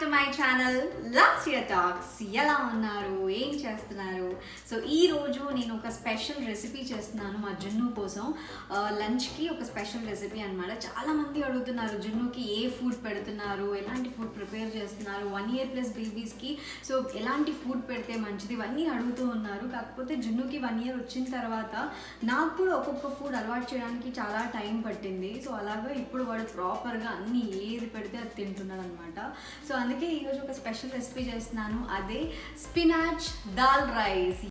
To my channel Lasya talks. ఎలా ఉన్నారు, ఏం చేస్తున్నారు? సో ఈ రోజు నేను ఒక స్పెషల్ రెసిపీ చేస్తున్నాను మా జున్ను కోసం. లంచ్కి ఒక స్పెషల్ రెసిపీ అనమాట. చాలామంది అడుగుతున్నారు జున్నుకి ఏ ఫుడ్ పెడుతున్నారు, ఎలాంటి ఫుడ్ ప్రిపేర్ చేస్తున్నారు, 1 year plus బేబీస్కి సో ఎలాంటి ఫుడ్ పెడితే మంచిది, ఇవన్నీ అడుగుతూ ఉన్నారు. కాకపోతే జున్నుకి 1 year వచ్చిన తర్వాత నాకు కూడా ఒక్కొక్క ఫుడ్ అలవాటు చేయడానికి చాలా టైం పట్టింది. సో అలాగా ఇప్పుడు వాడు ప్రాపర్గా అన్నీ ఏది పెడితే అది తింటున్నాడు అనమాట. సో అందుకే ఈరోజు ఒక స్పెషల్ రెసిపీ చేస్తున్నాను, అదే స్పినాచ్ దాల్ రైస్.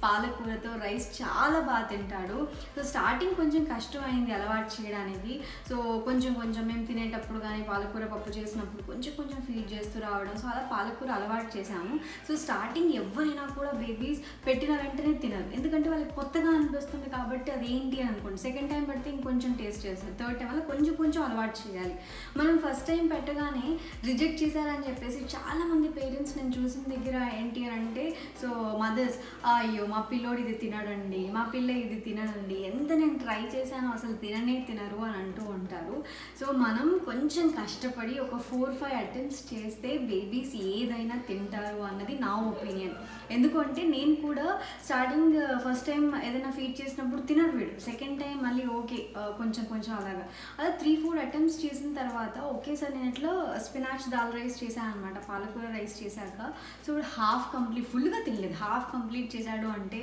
పాలకూరతో రైస్ చాలా బాగా తింటాడు. సో స్టార్టింగ్ కొంచెం కష్టమైంది అలవాటు చేయడానికి. సో కొంచెం మేము తినేటప్పుడు కానీ పాలకూర పప్పు చేసినప్పుడు కొంచెం ఫీడ్ చేస్తూ రావడం, సో అలా పాలకూర అలవాటు చేశాము. సో స్టార్టింగ్ ఎవరైనా కూడా బేబీస్ పెట్టిన వెంటనే తినరు, ఎందుకంటే వాళ్ళకి కొత్తగా అనిపిస్తుంది కాబట్టి అది ఏంటి అని అనుకోండి. సెకండ్ టైం పెడితే ఇంకొంచెం టేస్ట్ చేస్తారు, థర్డ్ టైం వల్ల కొంచెం అలవాటు చేయాలి. మనం ఫస్ట్ టైం పెట్టగానే రిజెక్ట్ చేశారని చెప్పేసి చాలామంది పేరెంట్స్ నేను చూసిన దగ్గర ఏంటి అని అంటే, సో మదర్స్ అయ్యో మా పిల్లోడు ఇది తినడండి, మా పిల్ల ఇది తినడండి, ఎంత నేను ట్రై చేశాను అసలు తినరు అని అంటూ ఉంటారు. సో మనం కొంచెం కష్టపడి ఒక 4-5 అటెంప్ట్స్ చేస్తే బేబీస్ ఏదైనా తింటారు అన్నది నా ఒపీనియన్. ఎందుకంటే నేను కూడా స్టార్టింగ్ ఫస్ట్ టైం ఏదైనా ఫీడ్ చేసినప్పుడు తినరు వీడు, సెకండ్ టైం మళ్ళీ ఓకే కొంచెం అలాగా అలా 3-4 అటెంప్ట్స్ చేసిన తర్వాత ఒకేసారి నేను ఇట్లా స్పినాచ్ దాల్ రైస్ చేశాను అనమాట. పాలకూర రైస్ చేశాక సో హాఫ్ కంప్లీట్, ఫుల్గా తినలేదు, హాఫ్ కంప్లీట్ చేశాడు అంటే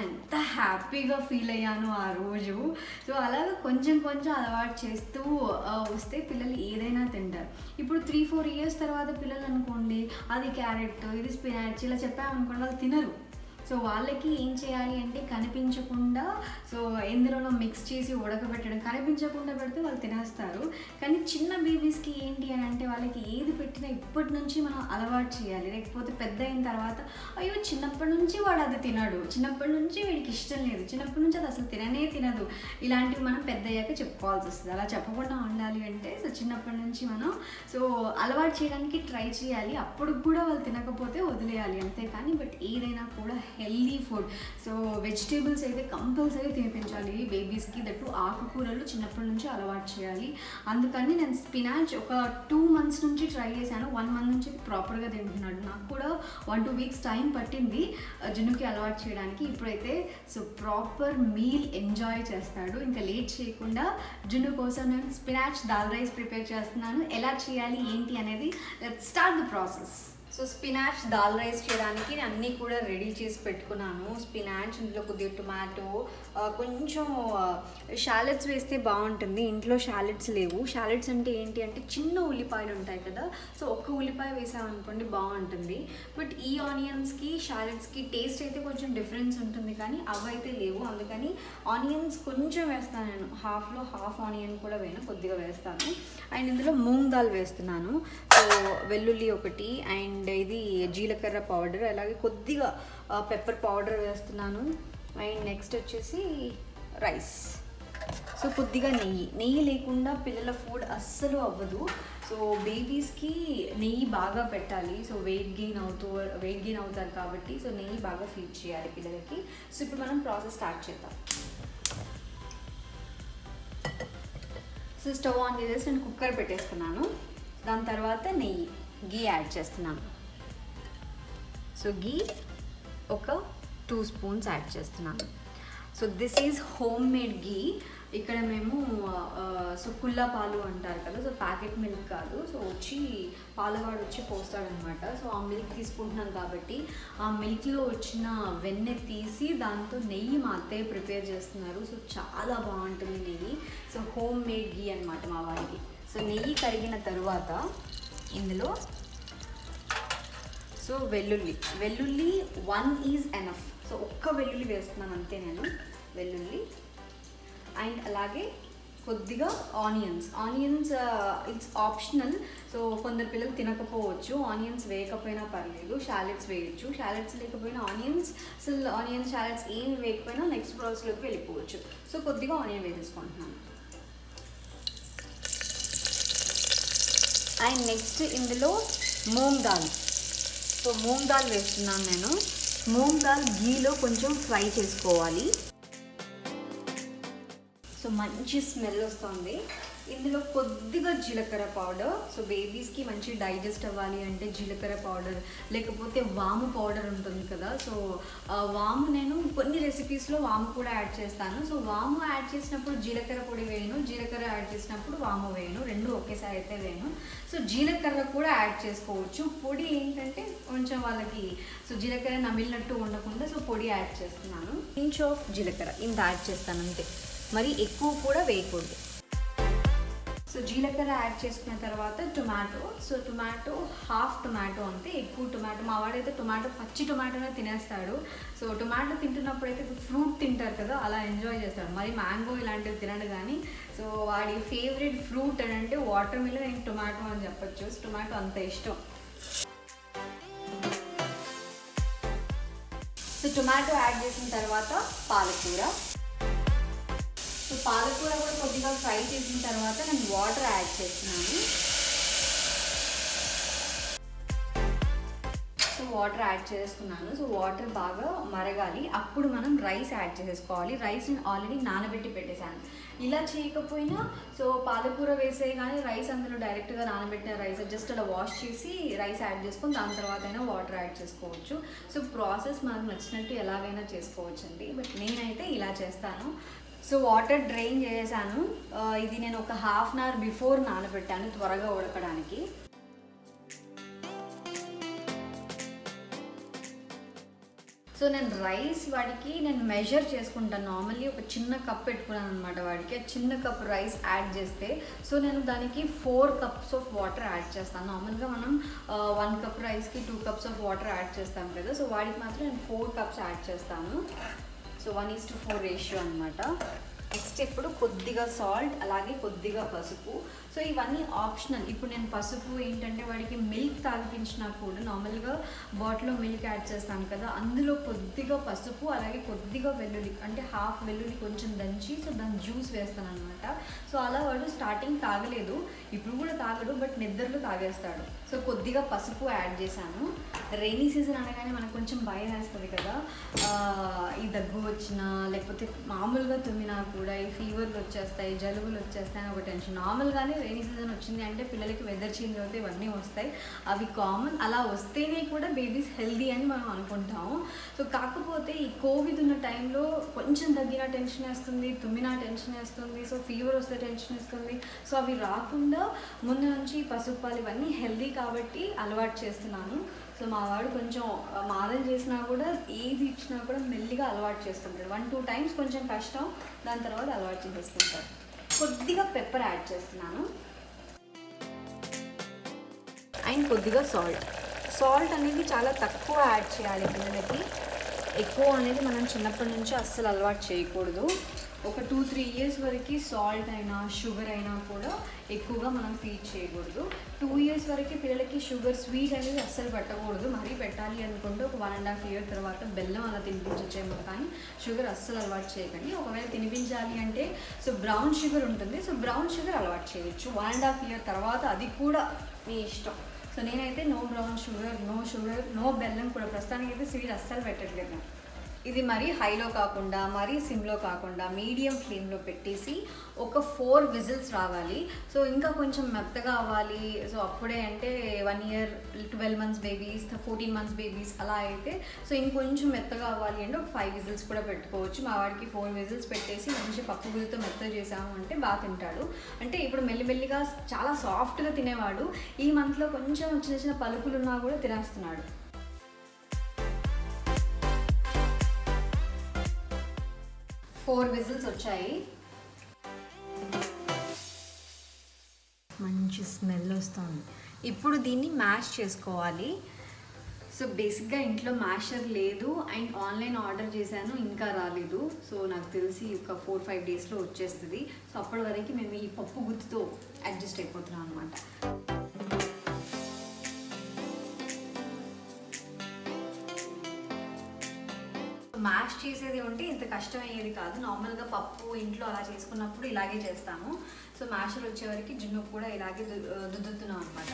ఎంత హ్యాపీగా ఫీల్ అయ్యాను ఆ రోజు. సో అలాగా కొంచెం అలవాటు చేస్తూ వస్తే పిల్లలు ఏదైనా తింటారు. ఇప్పుడు 3-4 years తర్వాత పిల్లలు అనుకోండి అది క్యారెట్, ఇది స్పినాచ్ ఇలా చెప్పామనుకోండి, వాళ్ళు తినరు. సో వాళ్ళకి ఏం చేయాలి అంటే కనిపించకుండా, సో ఎందులోనో మిక్స్ చేసి ఉడకబెట్టడం, కనిపించకుండా పెడితే వాళ్ళు తినేస్తారు. కానీ చిన్న బేబీస్కి ఏంటి అని అంటే వాళ్ళకి ఏది పెట్టినా ఇప్పటి నుంచి మనం అలవాటు చేయాలి. లేకపోతే పెద్ద అయిన తర్వాత అయ్యో చిన్నప్పటి నుంచి వాడు అది తినడు, చిన్నప్పటి నుంచి వీడికి ఇష్టం లేదు, చిన్నప్పటి నుంచి అది అసలు తినదు, ఇలాంటివి మనం పెద్ద అయ్యాక చెప్పుకోవాల్సి వస్తుంది. అలా చెప్పకుండా ఉండాలి అంటే సో చిన్నప్పటి నుంచి మనం సో అలవాటు చేయడానికి ట్రై చేయాలి. అప్పుడు కూడా వాళ్ళు తినకపోతే వదిలేయాలి అంతేకాని, బట్ ఏదైనా కూడా హెల్దీ ఫుడ్, సో వెజిటేబుల్స్ అయితే కంపల్సరీ తినిపించాలి బేబీస్కి. దట్టు ఆకుకూరలు చిన్నప్పటి నుంచి అలవాటు చేయాలి. అందుకని నేను స్పినాచ్ ఒక 2 months నుంచి ట్రై చేశాను, 1 month నుంచి ప్రాపర్గా తింటున్నాడు. నాకు కూడా 1-2 weeks టైం పట్టింది జున్నుకి అలవాటు చేయడానికి. ఇప్పుడైతే సో ప్రాపర్ మీల్ ఎంజాయ్ చేస్తాడు. ఇంకా లేట్ చేయకుండా జున్ను కోసం నేను స్పినాచ్ దాల్ రైస్ ప్రిపేర్ చేస్తున్నాను. ఎలా చేయాలి ఏంటి అనేది let's start the process. So spinach dal rice చేయడానికి నేను అన్నీ కూడా రెడీ చేసి పెట్టుకున్నాను. స్పినాచ్, ఇందులో కొద్దిగా టొమాటో, కొంచెం షాలెట్స్ వేస్తే బాగుంటుంది. ఇంట్లో షాలెట్స్ లేవు. షాలెట్స్ అంటే ఏంటి అంటే చిన్న ఉల్లిపాయలు ఉంటాయి కదా, సో ఒక్క ఉల్లిపాయ వేసామనుకోండి బాగుంటుంది. బట్ ఈ ఆనియన్స్కి షాలెట్స్కి టేస్ట్ అయితే కొంచెం డిఫరెన్స్ ఉంటుంది, కానీ అవి అయితే లేవు. అందుకని ఆనియన్స్ కొంచెం వేస్తాను నేను, హాఫ్లో హాఫ్ ఆనియన్ కూడా కొద్దిగా వేస్తాను. అండ్ ఇందులో మూంగ్ దాల్ వేస్తున్నాను. సో వెల్లుల్లి ఒకటి, అండ్ ఇది జీలకర్ర పౌడర్, అలాగే కొద్దిగా పెప్పర్ పౌడర్ వేస్తున్నాను. అండ్ నెక్స్ట్ వచ్చేసి రైస్. సో కొద్దిగా నెయ్యి లేకుండా పిల్లల ఫుడ్ అస్సలు అవ్వదు. సో బేబీస్కి నెయ్యి బాగా పెట్టాలి. సో వెయిట్ గెయిన్ అవుతారు కాబట్టి సో నెయ్యి బాగా ఫీడ్ చేయాలి పిల్లలకి. సో ఇప్పుడు మనం ప్రాసెస్ స్టార్ట్ చేద్దాం. సో స్టవ్ ఆన్ చేసేసి నేను కుక్కర్ పెట్టేసుకున్నాను. దాని తర్వాత గీ యాడ్ చేస్తున్నాను. సో గీ ఒక 2 spoons యాడ్ చేస్తున్నాను. So this is home made ghee. ఇక్కడ మేము సో కుల్లా పాలు అంటారు కదా, సో ప్యాకెట్ మిల్క్ కాదు, సో పాలవాడు వచ్చి పోస్తాడనమాట. సో ఆ మిల్క్ తీసుకుంటున్నాను కాబట్టి ఆ మిల్క్లో వచ్చిన వెన్నె తీసి దాంతో నెయ్యి మా అత్తయ్య ప్రిపేర్ చేస్తున్నారు. సో చాలా బాగుంటుంది నెయ్యి. సో హోమ్ మేడ్ గీ అనమాట మా వాడికి. సో నెయ్యి కరిగిన తర్వాత ఇందులో సో వెల్లుల్లి 1 is enough. సో ఒక్క వెల్లుల్లి వేస్తున్నాను అంతే నేను, వెల్లుల్లి. అండ్ అలాగే కొద్దిగా ఆనియన్స్ ఇట్స్ ఆప్షనల్. సో కొందరు పిల్లలు తినకపోవచ్చు, ఆనియన్స్ వేయకపోయినా పర్లేదు, షాలెట్స్ వేయచ్చు. షాలెట్స్ లేకపోయినా ఆనియన్స్ షాలెట్స్ ఏమి వేయకపోయినా నెక్స్ట్ ప్రాసెస్లోకి వెళ్ళిపోవచ్చు. సో కొద్దిగా ఆనియన్ వేసేసుకుంటున్నాను. అండ్ నెక్స్ట్ ఇందులో మూంగ్ దాల్. సో మూంగ్ దాల్ వేస్తున్నాను నేను. మూంగ్ దాల్ ఘీలో కొంచెం ఫ్రై చేసుకోవాలి. సో మంచి స్మెల్ వస్తుంది. ఇందులో కొద్దిగా జీలకర్ర పౌడర్. సో బేబీస్కి మంచి డైజెస్ట్ అవ్వాలి అంటే జీలకర్ర పౌడర్, లేకపోతే వాము పౌడర్ ఉంటుంది కదా. సో వాము నేను కొన్ని రెసిపీస్లో వాము కూడా యాడ్ చేస్తాను. సో వాము యాడ్ చేసినప్పుడు జీలకర్ర పొడి వేయను, జీలకర్ర యాడ్ చేసినప్పుడు వాము వేయను, రెండు ఒకేసారి అయితే వేయను. సో జీలకర్ర కూడా యాడ్ చేసుకోవచ్చు. పొడి ఏంటంటే కొంచెం వాళ్ళకి సో జీలకర్ర నమిలినట్టు ఉండకుండా సో పొడి యాడ్ చేస్తున్నాను. ఇంచ్ ఆఫ్ జీలకర్ర ఇంత యాడ్ చేస్తాను అంతే, మరి ఎక్కువ కూడా వేయకూడదు. సో జీలకర్ర యాడ్ చేసుకున్న తర్వాత tomato. So tomato half tomato అంతే, ఎక్కువ టొమాటో. మా వాడైతే టొమాటో పచ్చి టొమాటోనే తినేస్తాడు. సో టొమాటో తింటున్నప్పుడు అయితే ఫ్రూట్ తింటారు కదా, అలా ఎంజాయ్ చేస్తాడు. మరి మ్యాంగో ఇలాంటివి తినడు కానీ సో వాడి ఫేవరెట్ ఫ్రూట్ అని అంటే వాటర్ మిలన్ అండ్ టొమాటో అని చెప్పొచ్చు. టొమాటో అంత ఇష్టం. సో టొమాటో యాడ్ చేసిన తర్వాత పాలకూర. సో పాలకూర కూడా కొద్దిగా ఫ్రై చేసిన తర్వాత నేను వాటర్ యాడ్ చేస్తున్నాను. సో వాటర్ యాడ్ చేసుకున్నాను. సో వాటర్ బాగా మరగాలి, అప్పుడు మనం రైస్ యాడ్ చేసేసుకోవాలి. రైస్ నేను ఆల్రెడీ నానబెట్టి పెట్టేశాను. ఇలా చేయకపోయినా సో పాలకూర వేసే కానీ రైస్ అందులో డైరెక్ట్గా నానబెట్టిన రైస్ జస్ట్ అలా వాష్ చేసి రైస్ యాడ్ చేసుకొని దాని తర్వాత అయినా వాటర్ యాడ్ చేసుకోవచ్చు. సో ప్రాసెస్ మనకు నచ్చినట్టు ఎలాగైనా చేసుకోవచ్చు అండి, బట్ నేనైతే ఇలా చేస్తాను. సో వాటర్ డ్రైన్ చేసాను. ఇది నేను ఒక హాఫ్ అన్ అవర్ బిఫోర్ నానబెట్టాను త్వరగా ఉడకడానికి. సో నేను రైస్ వాడికి నేను మెజర్ చేసుకుంటాను. నార్మల్లీ ఒక చిన్న కప్ పెట్టుకున్నాను అనమాట వాడికి. ఆ చిన్న కప్ రైస్ యాడ్ చేస్తే సో నేను దానికి 4 కప్స్ ఆఫ్ వాటర్ యాడ్ చేస్తాను. నార్మల్గా మనం 1 కప్ రైస్కి 2 కప్స్ ఆఫ్ వాటర్ యాడ్ చేస్తాం కదా. సో వాడికి మాత్రం నేను 4 కప్స్ యాడ్ చేస్తాను. సో 1:4 రేషియో అనమాట. నెక్స్ట్ ఇప్పుడు కొద్దిగా సాల్ట్, అలాగే కొద్దిగా పసుపు. సో ఇవన్నీ ఆప్షనల్. ఇప్పుడు నేను పసుపు ఏంటంటే వాడికి మిల్క్ తాగిపించినా కూడా నార్మల్గా బాటిల్లో మిల్క్ యాడ్ చేస్తాను కదా, అందులో కొద్దిగా పసుపు అలాగే కొద్దిగా వెల్లుల్లి అంటే హాఫ్ వెల్లుల్లి కొంచెం దంచి సో దాని జ్యూస్ వేస్తాను అనమాట. సో అలా వాడు స్టార్టింగ్ తాగలేదు, ఇప్పుడు కూడా తాగడు, బట్ నిద్రలో తాగేస్తాడు. సో కొద్దిగా పసుపు యాడ్ చేశాను. రైనీ సీజన్ అనగానే మనకు కొంచెం భయం వేస్తుంది కదా, ఈ దగ్గు వచ్చినా లేకపోతే మామూలుగా తుమ్మినా కూడా ఈ ఫీవర్లు వచ్చేస్తాయి, జలుబులు వచ్చేస్తాయి అని ఒక టెన్షన్. నార్మల్గానే రైనీ సీజన్ వచ్చింది అంటే పిల్లలకి వెదర్ చేంజ్ అవుతే ఇవన్నీ వస్తాయి, అవి కామన్. అలా వస్తేనే కూడా బేబీస్ హెల్దీ అని మనం అనుకుంటాము. సో కాకపోతే ఈ కోవిడ్ ఉన్న టైంలో కొంచెం తగ్గిన టెన్షన్ వేస్తుంది, తుమ్మినా టెన్షన్ వేస్తుంది, సో ఫీవర్ వస్తే టెన్షన్ వేస్తుంది. సో అవి రాకుండా ముందు నుంచి పసుపు పాలు ఇవన్నీ హెల్దీ కాబట్టి అలవాటు చేస్తున్నాను. సో మా వాడు కొంచెం మారం చేసినా కూడా ఏది ఇచ్చినా కూడా మెల్లిగా అలవాటు చేసుకుంటాడు. 1-2 టైమ్స్ కొంచెం కష్టం, దాని తర్వాత అలవాటు చేసేసుకుంటాడు. కొద్దిగా పెప్పర్ యాడ్ చేస్తున్నాను అండ్ కొద్దిగా సాల్ట్. సాల్ట్ అనేది చాలా తక్కువ యాడ్ చేయాలి పిల్లలకి. ఎక్కువ అనేది మనం చిన్నప్పటి నుంచి అస్సలు అలవాటు చేయకూడదు. ఒక 2-3 ఇయర్స్ వరకు సాల్ట్ అయినా షుగర్ అయినా కూడా ఎక్కువగా మనం ఫీడ్ చేయకూడదు. 2 ఇయర్స్ వరకు పిల్లలకి షుగర్ స్వీట్ అనేది అస్సలు పెట్టకూడదు. మరీ పెట్టాలి అనుకుంటే ఒక 1.5 ఇయర్ తర్వాత బెల్లం అలా తినిపించచ్చేమో, కానీ షుగర్ అస్సలు అలవాటు చేయకండి. ఒకవేళ తినిపించాలి అంటే సో బ్రౌన్ షుగర్ ఉంటుంది, సో బ్రౌన్ షుగర్ అలవాటు చేయొచ్చు 1.5 ఇయర్ తర్వాత, అది కూడా మీ ఇష్టం. సో నేనైతే నో బ్రౌన్ షుగర్, నో బెల్లం కూడా ప్రస్తుతానికి అయితే స్వీట్ అస్సలు పెట్టట్లేదు. ఇది మరీ హైలో కాకుండా మరీ సిమ్లో కాకుండా మీడియం ఫ్లేమ్లో పెట్టేసి ఒక 4 విజిల్స్ రావాలి. సో ఇంకా కొంచెం మెత్తగా అవ్వాలి. సో అప్పుడే అంటే 1 year 12 months babies, 14 months babies అలా అయితే సో ఇంకొంచెం మెత్తగా అవ్వాలి అంటే ఒక 5 విజిల్స్ కూడా పెట్టుకోవచ్చు. మా వాడికి 4 విజిల్స్ పెట్టేసి మంచి పప్పు గురితో మెత్తగా చేసాము అంటే బాగా తింటాడు. అంటే ఇప్పుడు మెల్లిమెల్లిగా చాలా సాఫ్ట్గా తినేవాడు, ఈ మంత్లో కొంచెం చిన్న చిన్న పలుకులున్నా కూడా తినేస్తున్నాడు. 4 విజిల్స్ వచ్చాయి. మంచి స్మెల్ వస్తుంది. ఇప్పుడు దీన్ని మ్యాష్ చేసుకోవాలి. సో బేసిక్గా ఇంట్లో మ్యాషర్ లేదు అండ్ ఆన్లైన్ ఆర్డర్ చేశాను, ఇంకా రాలేదు. సో నాకు తెలిసి ఒక 4-5 డేస్లో వచ్చేస్తుంది. సో అప్పటి వరకు మేము ఈ పప్పు గుత్తుతో అడ్జస్ట్ అయిపోతున్నాం అనమాట. మ్యాష్ చేసేది ఉంటే ఇంత కష్టం అయ్యేది కాదు. నార్మల్గా పప్పు ఇంట్లో అలా చేసుకున్నప్పుడు ఇలాగే చేస్తాము. సో మ్యాషర్ వచ్చేవరకు జున్ను కూడా ఇలాగే దుద్దుతున్నాం అనమాట.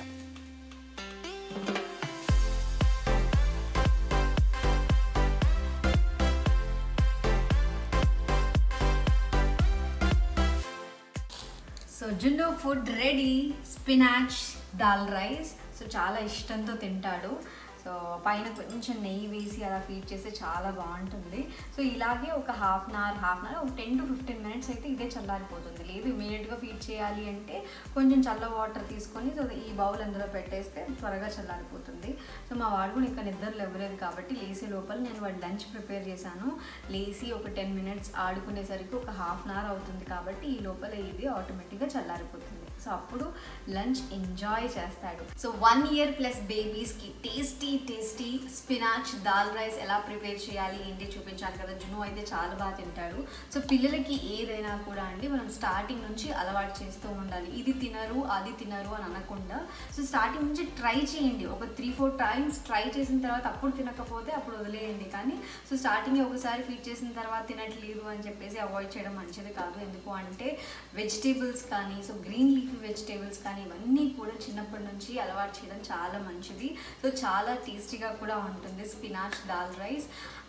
సో జున్ను food ready, spinach dal rice. So చాలా ఇష్టంతో తింటాడు. సో పైన కొంచెం నెయ్యి వేసి అలా ఫీడ్ చేస్తే చాలా బాగుంటుంది. సో ఇలాగే ఒక హాఫ్ అన్ అవర్ ఒక 10 to 15 minutes అయితే ఇదే చల్లారిపోతుంది. లేదు ఇమీడియట్గా ఫీడ్ చేయాలి అంటే కొంచెం చల్ల వాటర్ తీసుకొని సో ఈ బౌల్ అందులో పెట్టేస్తే త్వరగా చల్లారిపోతుంది. సో మా వాడు కూడా ఇంకా నిద్ర లేవలేదు కాబట్టి లేసే లోపల నేను వాడు లంచ్ ప్రిపేర్ చేశాను. లేసి ఒక 10 minutes ఆడుకునేసరికి ఒక హాఫ్ అన్ అవర్ అవుతుంది కాబట్టి ఈ లోపల ఇది ఆటోమేటిక్గా చల్లారిపోతుంది. సో అప్పుడు లంచ్ ఎంజాయ్ చేస్తాడు. సో 1 year plus బేబీస్కి టేస్టీ స్పినాచ్ దాల్ రైస్ ఎలా ప్రిపేర్ చేయాలి ఏంటి చూపించాను కదా. జున్ను అయితే చాలా బాగా తింటాడు. సో పిల్లలకి ఏదైనా కూడా అండి మనం స్టార్టింగ్ నుంచి అలవాటు చేస్తూ ఉండాలి. ఇది తినరు అది తినరు అని అనకుండా సో స్టార్టింగ్ నుంచి ట్రై చేయండి. ఒక 3-4 times ట్రై చేసిన తర్వాత అప్పుడు తినకపోతే అప్పుడు వదిలేయండి. కానీ సో స్టార్టింగ్ ఒకసారి ఫీడ్ చేసిన తర్వాత తినట్లేదు అని చెప్పేసి అవాయిడ్ చేయడం మంచిది కాదు. ఎందుకు అంటే వెజిటేబుల్స్ కానీ సో గ్రీన్ లీఫీ వెజిటేబుల్స్ కానీ ఇవన్నీ కూడా చిన్నప్పటి నుంచి అలవాటు చేయడం చాలా మంచిది. సో చాలా టేస్టీగా కూడా ఉంటుంది spinach dal rice.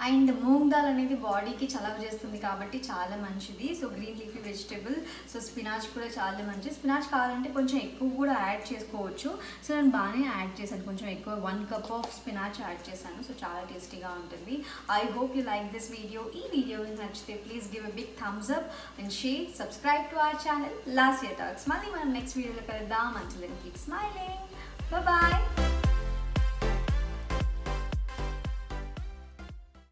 And moong dal అనేది బాడీకి చలవ చేస్తుంది కాబట్టి చాలా మంచిది. So green leafy vegetable, so spinach కూడా చాలా మంచిది. స్పినాచ్ కావాలంటే కొంచెం ఎక్కువ కూడా యాడ్ చేసుకోవచ్చు. సో నేను బాగానే యాడ్ చేశాను, కొంచెం ఎక్కువ 1 cup ఆఫ్ స్పినాచ్ యాడ్ చేశాను. సో చాలా టేస్టీగా ఉంటుంది. I hope you like this video. ఈ వీడియో నచ్చితే please give a big thumbs up and share, subscribe to our channel last year talks. మళ్ళీ మనం నెక్స్ట్ వీడియోలో కలుద్దాం. Until then keep smiling. Bye.